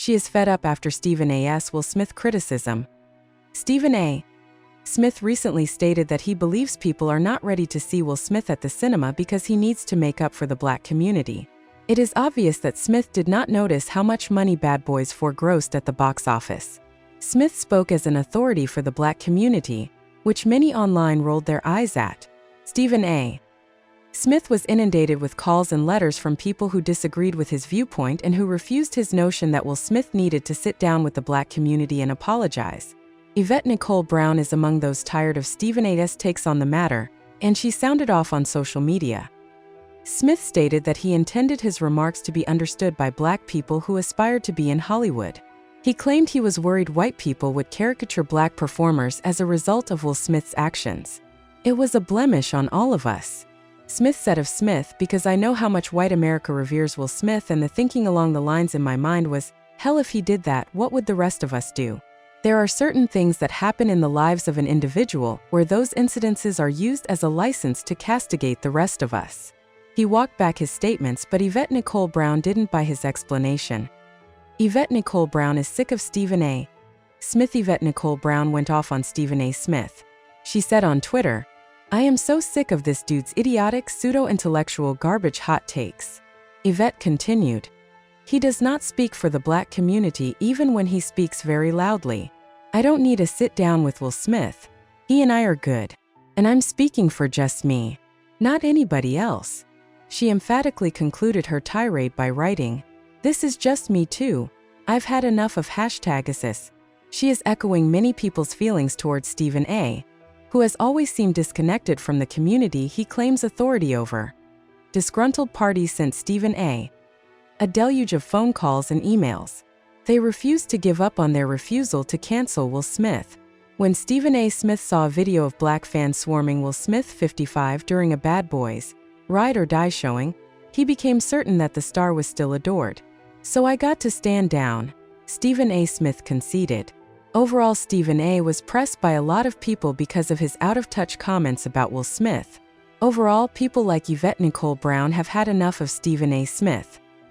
She is fed up after Stephen A.'s Will Smith criticism. Stephen A. Smith recently stated that he believes people are not ready to see Will Smith at the cinema because he needs to make up for the black community. It is obvious that Smith did not notice how much money Bad Boys 4 grossed at the box office. Smith spoke as an authority for the black community, which many online rolled their eyes at. Stephen A. Smith was inundated with calls and letters from people who disagreed with his viewpoint and who refused his notion that Will Smith needed to sit down with the black community and apologize. Yvette Nicole Brown is among those tired of Stephen A.'s takes on the matter, and she sounded off on social media. Smith stated that he intended his remarks to be understood by black people who aspired to be in Hollywood. He claimed he was worried white people would caricature black performers as a result of Will Smith's actions. It was a blemish on all of us. Smith said of Smith, because I know how much white America reveres Will Smith, and the thinking along the lines in my mind was, hell, if he did that, what would the rest of us do? There are certain things that happen in the lives of an individual where those incidences are used as a license to castigate the rest of us. He walked back his statements, but Yvette Nicole Brown didn't buy his explanation. Yvette Nicole Brown is sick of Stephen A. Smith. Yvette Nicole Brown went off on Stephen A. Smith. She said on Twitter, "I am so sick of this dude's idiotic, pseudo-intellectual garbage hot takes." Yvette continued, "He does not speak for the black community even when he speaks very loudly. I don't need a sit down with Will Smith. He and I are good. And I'm speaking for just me, not anybody else." She emphatically concluded her tirade by writing, "This is just me too. I've had enough of #IS." She is echoing many people's feelings towards Stephen A., who has always seemed disconnected from the community he claims authority over. Disgruntled parties sent Stephen A. a deluge of phone calls and emails. They refused to give up on their refusal to cancel Will Smith. When Stephen A. Smith saw a video of black fans swarming Will Smith 55 during a Bad Boys Ride or Die showing, he became certain that the star was still adored. "So I got to stand down," Stephen A. Smith conceded. Overall, Stephen A. was pressed by a lot of people because of his out-of-touch comments about Will Smith. Overall, people like Yvette Nicole Brown have had enough of Stephen A. Smith.